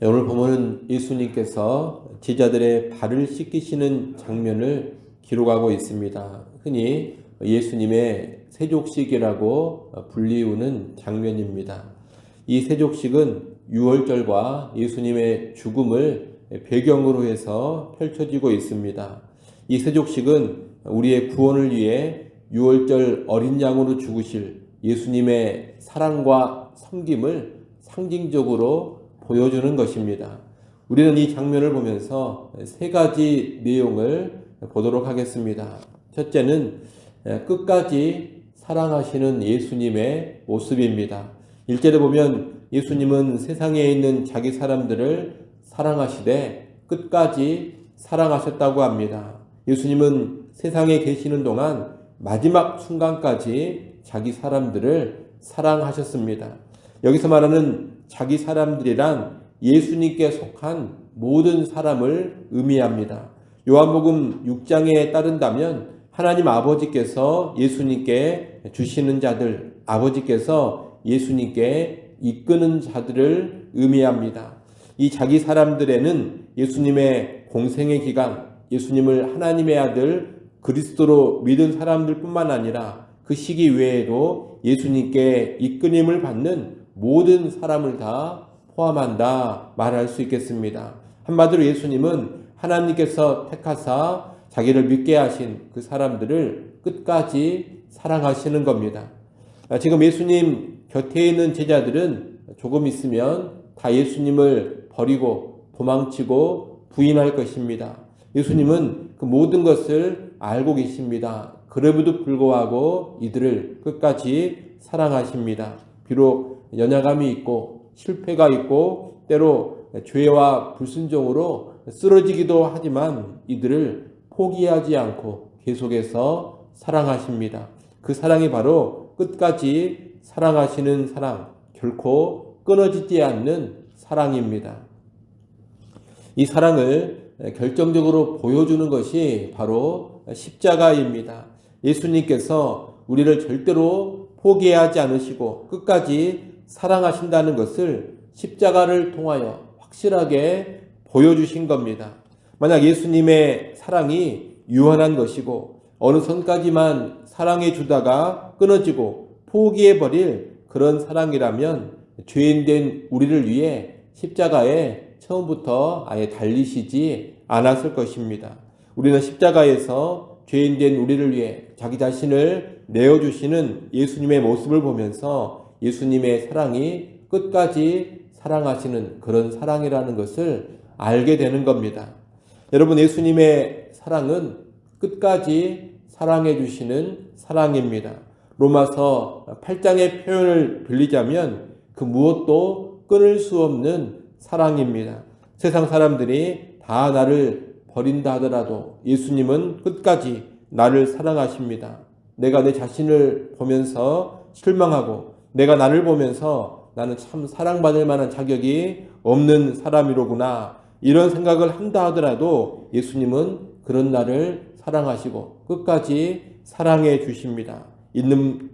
오늘 보면은 예수님께서 제자들의 발을 씻기시는 장면을 기록하고 있습니다. 흔히 예수님의 세족식이라고 불리우는 장면입니다. 이 세족식은 유월절과 예수님의 죽음을 배경으로 해서 펼쳐지고 있습니다. 이 세족식은 우리의 구원을 위해 유월절 어린 양으로 죽으실 예수님의 사랑과 섬김을 상징적으로 보여주는 것입니다. 우리는 이 장면을 보면서 세 가지 내용을 보도록 하겠습니다. 첫째는 끝까지 사랑하시는 예수님의 모습입니다. 1절에 보면 예수님은 세상에 있는 자기 사람들을 사랑하시되 끝까지 사랑하셨다고 합니다. 예수님은 세상에 계시는 동안 마지막 순간까지 자기 사람들을 사랑하셨습니다. 여기서 말하는 자기 사람들이란 예수님께 속한 모든 사람을 의미합니다. 요한복음 6장에 따른다면 하나님 아버지께서 예수님께 주시는 자들, 아버지께서 예수님께 이끄는 자들을 의미합니다. 이 자기 사람들에는 예수님의 공생의 기간, 예수님을 하나님의 아들 그리스도로 믿은 사람들뿐만 아니라 그 시기 외에도 예수님께 이끌림을 받는 모든 사람을 다 포함한다 말할 수 있겠습니다. 한마디로 예수님은 하나님께서 택하사 자기를 믿게 하신 그 사람들을 끝까지 사랑하시는 겁니다. 지금 예수님 곁에 있는 제자들은 조금 있으면 다 예수님을 버리고 도망치고 부인할 것입니다. 예수님은 그 모든 것을 알고 계십니다. 그럼에도 불구하고 이들을 끝까지 사랑하십니다. 비록 연약함이 있고 실패가 있고 때로 죄와 불순종으로 쓰러지기도 하지만 이들을 포기하지 않고 계속해서 사랑하십니다. 그 사랑이 바로 끝까지 사랑하시는 사랑, 결코 끊어지지 않는 사랑입니다. 이 사랑을 결정적으로 보여주는 것이 바로 십자가입니다. 예수님께서 우리를 절대로 포기하지 않으시고 끝까지 사랑하신다는 것을 십자가를 통하여 확실하게 보여주신 겁니다. 만약 예수님의 사랑이 유한한 것이고 어느 선까지만 사랑해 주다가 끊어지고 포기해버릴 그런 사랑이라면 죄인된 우리를 위해 십자가에 처음부터 아예 달리시지 않았을 것입니다. 우리는 십자가에서 죄인된 우리를 위해 자기 자신을 내어주시는 예수님의 모습을 보면서 예수님의 사랑이 끝까지 사랑하시는 그런 사랑이라는 것을 알게 되는 겁니다. 여러분, 예수님의 사랑은 끝까지 사랑해 주시는 사랑입니다. 로마서 8장의 표현을 빌리자면 그 무엇도 끊을 수 없는 사랑입니다. 세상 사람들이 다 나를 버린다 하더라도 예수님은 끝까지 나를 사랑하십니다. 내가 내 자신을 보면서 실망하고 내가 나를 보면서 나는 참 사랑받을 만한 자격이 없는 사람이로구나 이런 생각을 한다 하더라도 예수님은 그런 나를 사랑하시고 끝까지 사랑해 주십니다. 있는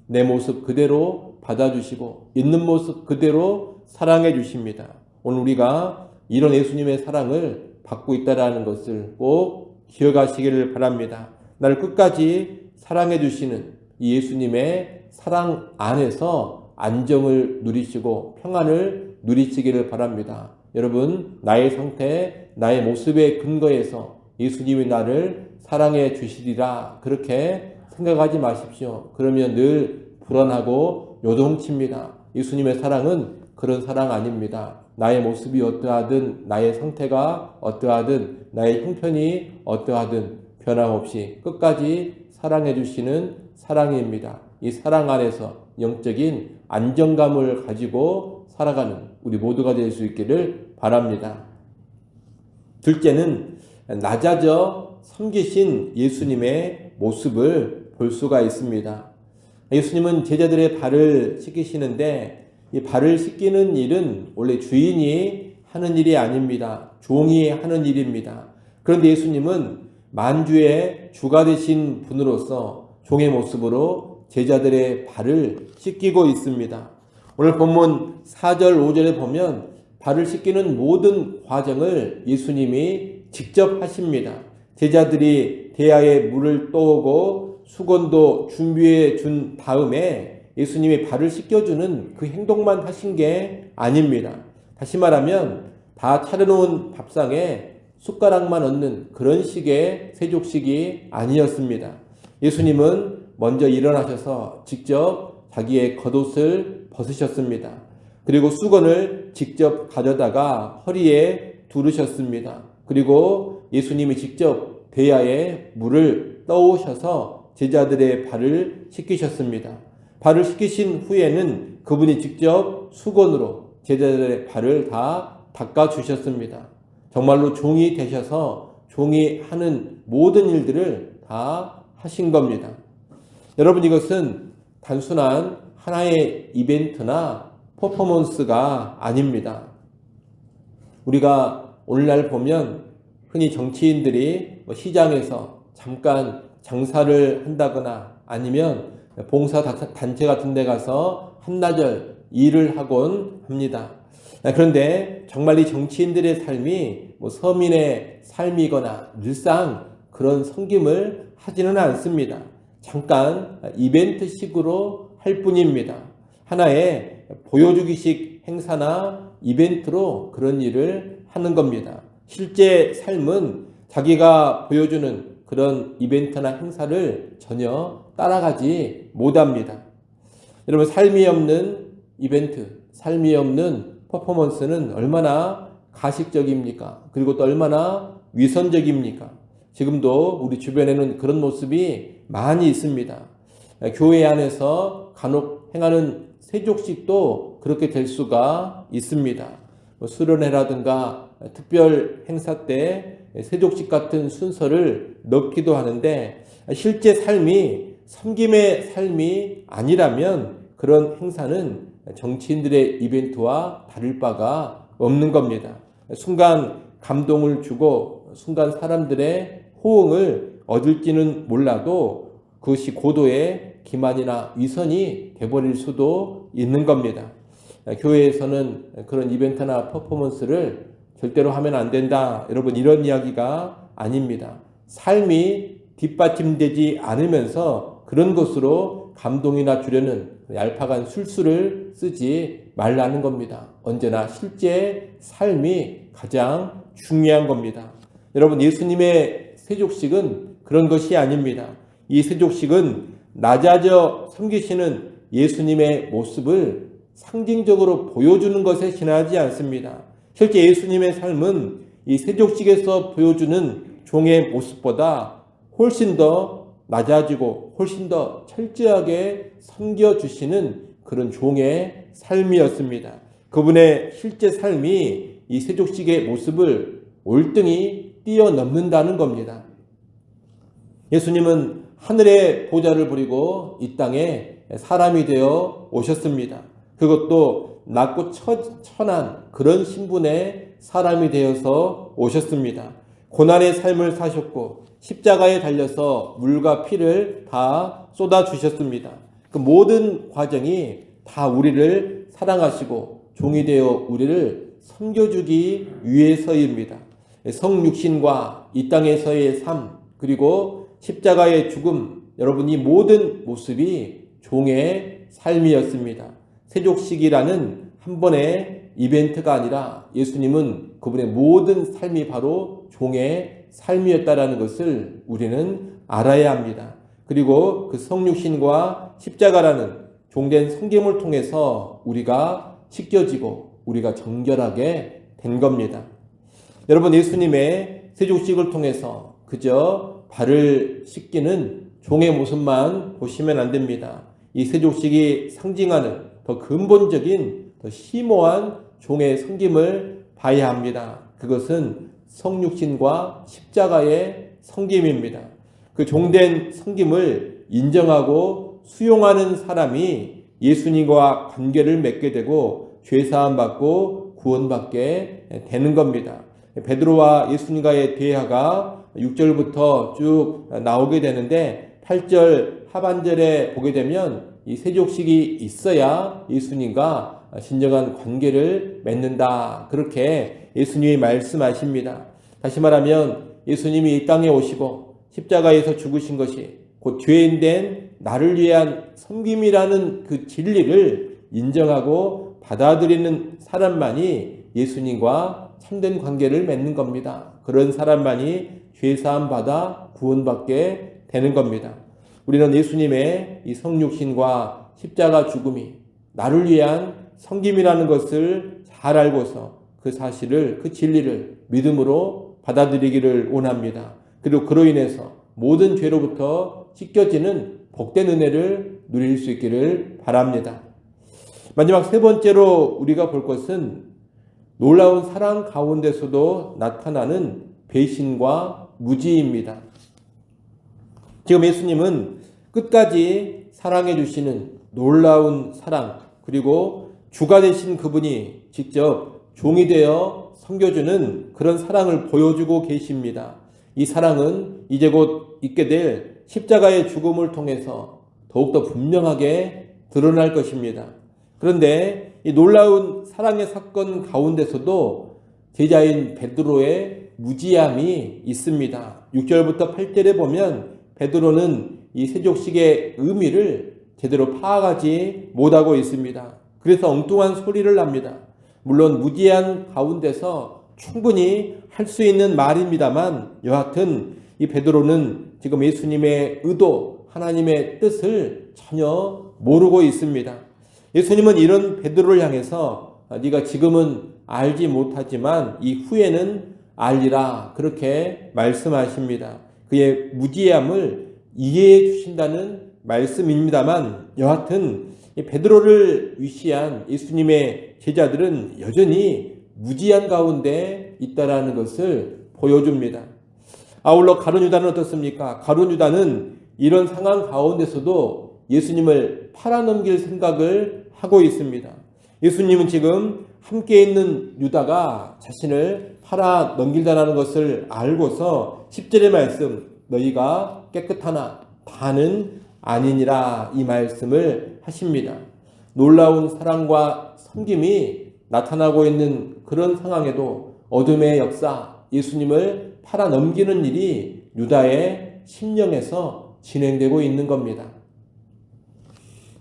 내 모습 그대로 받아주시고 있는 모습 그대로 사랑해 주십니다. 오늘 우리가 이런 예수님의 사랑을 받고 있다는 것을 꼭 기억하시기를 바랍니다. 나를 끝까지 사랑해 주시는 이 예수님의 사랑 안에서 안정을 누리시고 평안을 누리시기를 바랍니다. 여러분, 나의 상태, 나의 모습의 근거에서 예수님이 나를 사랑해 주시리라 그렇게 생각하지 마십시오. 그러면 늘 불안하고 요동칩니다. 예수님의 사랑은 그런 사랑 아닙니다. 나의 모습이 어떠하든 나의 상태가 어떠하든 나의 형편이 어떠하든 변함없이 끝까지 사랑해 주시는 사랑입니다. 이 사랑 안에서 영적인 안정감을 가지고 살아가는 우리 모두가 될 수 있기를 바랍니다. 둘째는 낮아져 섬기신 예수님의 모습을 볼 수가 있습니다. 예수님은 제자들의 발을 씻기시는데 이 발을 씻기는 일은 원래 주인이 하는 일이 아닙니다. 종이 하는 일입니다. 그런데 예수님은 만주의 주가 되신 분으로서 종의 모습으로 제자들의 발을 씻기고 있습니다. 오늘 본문 4절 5절에 보면 발을 씻기는 모든 과정을 예수님이 직접 하십니다. 제자들이 대야에 물을 떠오고 수건도 준비해 준 다음에 예수님이 발을 씻겨주는 그 행동만 하신 게 아닙니다. 다시 말하면 다 차려놓은 밥상에 숟가락만 얹는 그런 식의 세족식이 아니었습니다. 예수님은 먼저 일어나셔서 직접 자기의 겉옷을 벗으셨습니다. 그리고 수건을 직접 가져다가 허리에 두르셨습니다. 그리고 예수님이 직접 대야에 물을 떠오셔서 제자들의 발을 씻기셨습니다. 발을 씻기신 후에는 그분이 직접 수건으로 제자들의 발을 다 닦아주셨습니다. 정말로 종이 되셔서 종이 하는 모든 일들을 다 하신 겁니다. 여러분, 이것은 단순한 하나의 이벤트나 퍼포먼스가 아닙니다. 우리가 오늘날 보면 흔히 정치인들이 시장에서 잠깐 장사를 한다거나 아니면 봉사단체 같은 데 가서 한나절 일을 하곤 합니다. 그런데 정말 이 정치인들의 삶이 서민의 삶이거나 늘상 그런 섬김을 하지는 않습니다. 잠깐 이벤트식으로 할 뿐입니다. 하나의 보여주기식 행사나 이벤트로 그런 일을 하는 겁니다. 실제 삶은 자기가 보여주는 그런 이벤트나 행사를 전혀 따라가지 못합니다. 여러분, 삶이 없는 이벤트, 삶이 없는 퍼포먼스는 얼마나 가식적입니까? 그리고 또 얼마나 위선적입니까? 지금도 우리 주변에는 그런 모습이 많이 있습니다. 교회 안에서 간혹 행하는 세족식도 그렇게 될 수가 있습니다. 수련회라든가 특별 행사 때 세족식 같은 순서를 넣기도 하는데, 실제 삶이 섬김의 삶이 아니라면 그런 행사는 정치인들의 이벤트와 다를 바가 없는 겁니다. 순간 감동을 주고 순간 사람들의 호응을 얻을지는 몰라도 그것이 고도의 기만이나 위선이 돼버릴 수도 있는 겁니다. 교회에서는 그런 이벤트나 퍼포먼스를 절대로 하면 안 된다. 여러분, 이런 이야기가 아닙니다. 삶이 뒷받침되지 않으면서 그런 것으로 감동이나 주려는 얄팍한 술수를 쓰지 말라는 겁니다. 언제나 실제 삶이 가장 중요한 겁니다. 여러분, 예수님의 세족식은 그런 것이 아닙니다. 이 세족식은 낮아져 섬기시는 예수님의 모습을 상징적으로 보여주는 것에 지나지 않습니다. 실제 예수님의 삶은 이 세족식에서 보여주는 종의 모습보다 훨씬 더 낮아지고 훨씬 더 철저하게 섬겨주시는 그런 종의 삶이었습니다. 그분의 실제 삶이 이 세족식의 모습을 올등히 뛰어넘는다는 겁니다. 예수님은 하늘의 보좌를 부리고 이 땅에 사람이 되어 오셨습니다. 그것도 낮고 천한 그런 신분의 사람이 되어서 오셨습니다. 고난의 삶을 사셨고 십자가에 달려서 물과 피를 다 쏟아주셨습니다. 그 모든 과정이 다 우리를 사랑하시고 종이 되어 우리를 섬겨주기 위해서입니다. 성육신과 이 땅에서의 삶, 그리고 십자가의 죽음, 여러분, 이 모든 모습이 종의 삶이었습니다. 세족식이라는 한 번의 이벤트가 아니라 예수님은 그분의 모든 삶이 바로 종의 삶이었다라는 것을 우리는 알아야 합니다. 그리고 그 성육신과 십자가라는 종된 섬김을 통해서 우리가 씻겨지고 우리가 정결하게 된 겁니다. 여러분, 예수님의 세족식을 통해서 그저 발을 씻기는 종의 모습만 보시면 안 됩니다. 이 세족식이 상징하는 더 근본적인, 더 심오한 종의 섬김을 봐야 합니다. 그것은 성육신과 십자가의 섬김입니다. 그 종된 섬김을 인정하고 수용하는 사람이 예수님과 관계를 맺게 되고 죄사함 받고 구원받게 되는 겁니다. 베드로와 예수님과의 대화가 6절부터 쭉 나오게 되는데 8절 하반절에 보게 되면 이 세족식이 있어야 예수님과 진정한 관계를 맺는다. 그렇게 예수님이 말씀하십니다. 다시 말하면 예수님이 이 땅에 오시고 십자가에서 죽으신 것이 곧 죄인된 나를 위한 섬김이라는 그 진리를 인정하고 받아들이는 사람만이 예수님과 참된 관계를 맺는 겁니다. 그런 사람만이 죄사함 받아 구원받게 되는 겁니다. 우리는 예수님의 이 성육신과 십자가 죽음이 나를 위한 섬김이라는 것을 잘 알고서 그 사실을, 그 진리를 믿음으로 받아들이기를 원합니다. 그리고 그로 인해서 모든 죄로부터 씻겨지는 복된 은혜를 누릴 수 있기를 바랍니다. 마지막 세 번째로 우리가 볼 것은 놀라운 사랑 가운데서도 나타나는 배신과 무지입니다. 지금 예수님은 끝까지 사랑해 주시는 놀라운 사랑, 그리고 주가 되신 그분이 직접 종이 되어 섬겨주는 그런 사랑을 보여주고 계십니다. 이 사랑은 이제 곧 있게 될 십자가의 죽음을 통해서 더욱더 분명하게 드러날 것입니다. 그런데 이 놀라운 사랑의 사건 가운데서도 제자인 베드로의 무지함이 있습니다. 6절부터 8절에 보면 베드로는 이 세족식의 의미를 제대로 파악하지 못하고 있습니다. 그래서 엉뚱한 소리를 납니다. 물론 무지한 가운데서 충분히 할 수 있는 말입니다만 여하튼 이 베드로는 지금 예수님의 의도, 하나님의 뜻을 전혀 모르고 있습니다. 예수님은 이런 베드로를 향해서 네가 지금은 알지 못하지만 이 후에는 알리라 그렇게 말씀하십니다. 그의 무지함을 이해해 주신다는 말씀입니다만 여하튼 이 베드로를 위시한 예수님의 제자들은 여전히 무지한 가운데 있다라는 것을 보여줍니다. 아울러 가룟 유다는 어떻습니까? 가룟 유다는 이런 상황 가운데서도 예수님을 팔아넘길 생각을 하고 있습니다. 예수님은 지금 함께 있는 유다가 자신을 팔아넘길다라는 것을 알고서 10절의 말씀 너희가 깨끗하나 다는 아니니라 이 말씀을 하십니다. 놀라운 사랑과 섬김이 나타나고 있는 그런 상황에도 어둠의 역사, 예수님을 팔아넘기는 일이 유다의 심령에서 진행되고 있는 겁니다.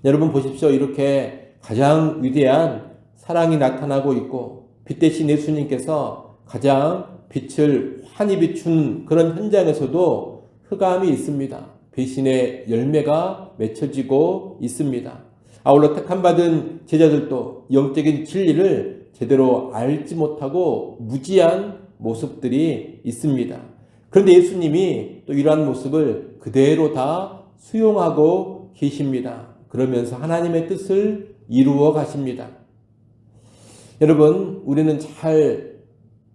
여러분 보십시오. 이렇게 가장 위대한 사랑이 나타나고 있고 빛 대신 예수님께서 가장 빛을 환히 비춘 그런 현장에서도 흑암이 있습니다. 배신의 열매가 맺혀지고 있습니다. 아울러 택함받은 제자들도 영적인 진리를 제대로 알지 못하고 무지한 모습들이 있습니다. 그런데 예수님이 또 이러한 모습을 그대로 다 수용하고 계십니다. 그러면서 하나님의 뜻을 이루어 가십니다. 여러분, 우리는 잘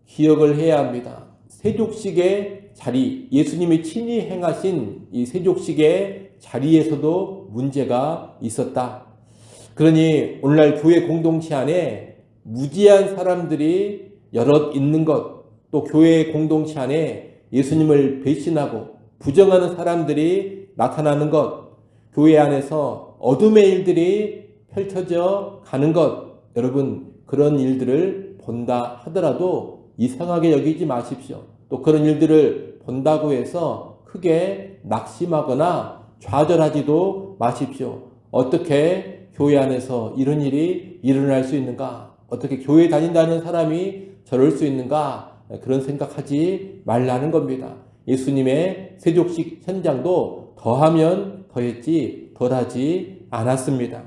기억을 해야 합니다. 세족식의 자리, 예수님이 친히 행하신 이 세족식의 자리에서도 문제가 있었다. 그러니 오늘날 교회 공동체 안에 무지한 사람들이 여럿 있는 것, 또 교회 공동체 안에 예수님을 배신하고 부정하는 사람들이 나타나는 것, 교회 안에서 어둠의 일들이 펼쳐져 가는 것, 여러분 그런 일들을 본다 하더라도 이상하게 여기지 마십시오. 또 그런 일들을 본다고 해서 크게 낙심하거나 좌절하지도 마십시오. 어떻게 교회 안에서 이런 일이 일어날 수 있는가? 어떻게 교회 다닌다는 사람이 저럴 수 있는가? 그런 생각하지 말라는 겁니다. 예수님의 세족식 현장도 더하면 더했지 덜하지 않았습니다.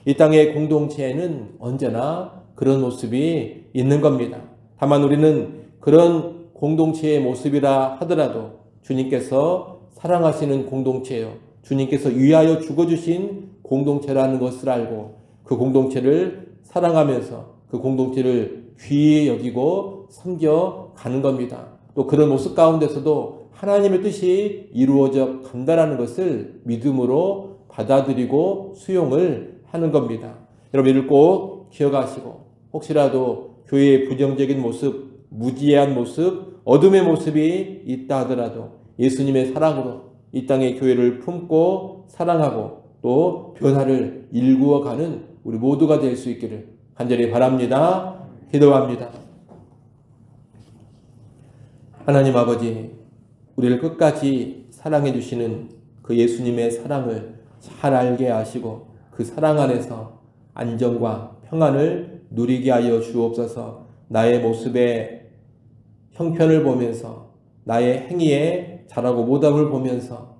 이 땅의 공동체에는 언제나 그런 모습이 있는 겁니다. 다만 우리는 그런 공동체의 모습이라 하더라도 주님께서 사랑하시는 공동체요, 주님께서 위하여 죽어주신 공동체라는 것을 알고 그 공동체를 사랑하면서 그 공동체를 귀히 여기고 섬겨가는 겁니다. 또 그런 모습 가운데서도 하나님의 뜻이 이루어져 간다는 것을 믿음으로 받아들이고 수용을 하는 겁니다. 여러분 이를 꼭 기억하시고 혹시라도 교회의 부정적인 모습, 무지한 모습, 어둠의 모습이 있다 하더라도 예수님의 사랑으로 이 땅의 교회를 품고 사랑하고 또 변화를 일구어가는 우리 모두가 될 수 있기를 간절히 바랍니다. 기도합니다. 하나님 아버지, 우리를 끝까지 사랑해 주시는 그 예수님의 사랑을 잘 알게 하시고 그 사랑 안에서 안정과 평안을 누리게 하여 주옵소서. 나의 모습의 형편을 보면서 나의 행위에 잘하고 못함을 보면서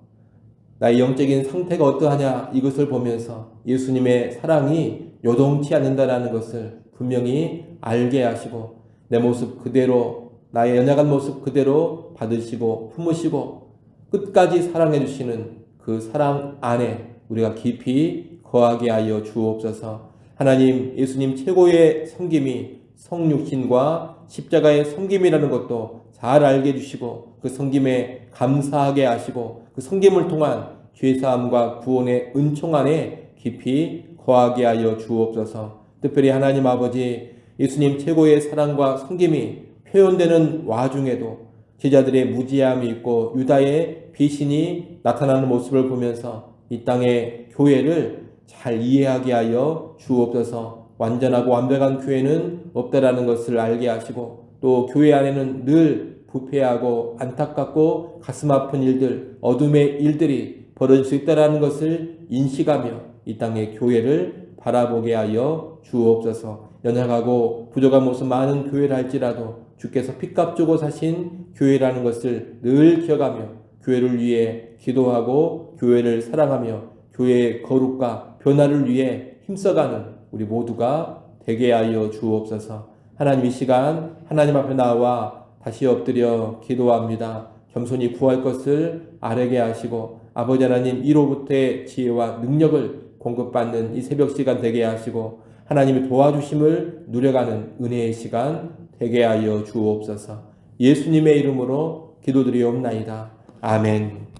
나의 영적인 상태가 어떠하냐 이것을 보면서 예수님의 사랑이 요동치 않는다라는 것을 분명히 알게 하시고 내 모습 그대로 나의 연약한 모습 그대로 받으시고 품으시고 끝까지 사랑해 주시는 그 사랑 안에 우리가 깊이 거하게 하여 주옵소서. 하나님, 예수님 최고의 섬김이 성육신과 십자가의 섬김이라는 것도 잘 알게 해주시고 그 섬김에 감사하게 하시고 그 섬김을 통한 죄사함과 구원의 은총 안에 깊이 거하게 하여 주옵소서. 특별히 하나님 아버지, 예수님 최고의 사랑과 섬김이 표현되는 와중에도 제자들의 무지함이 있고 유다의 배신이 나타나는 모습을 보면서 이 땅의 교회를 잘 이해하게 하여 주옵소서. 완전하고 완벽한 교회는 없다라는 것을 알게 하시고 또 교회 안에는 늘 부패하고 안타깝고 가슴 아픈 일들, 어둠의 일들이 벌어질 수 있다라는 것을 인식하며 이 땅의 교회를 바라보게 하여 주옵소서. 연약하고 부족한 모습 많은 교회를 할지라도 주께서 핏값 주고 사신 교회라는 것을 늘 기억하며 교회를 위해 기도하고 교회를 사랑하며 교회의 거룩과 변화를 위해 힘써가는 우리 모두가 되게 하여 주옵소서. 하나님, 이 시간 하나님 앞에 나와 다시 엎드려 기도합니다. 겸손히 구할 것을 아뢰게 하시고 아버지 하나님, 이로부터의 지혜와 능력을 공급받는 이 새벽 시간 되게 하시고 하나님의 도와주심을 누려가는 은혜의 시간 되게 하여 주옵소서. 예수님의 이름으로 기도드리옵나이다. 아멘.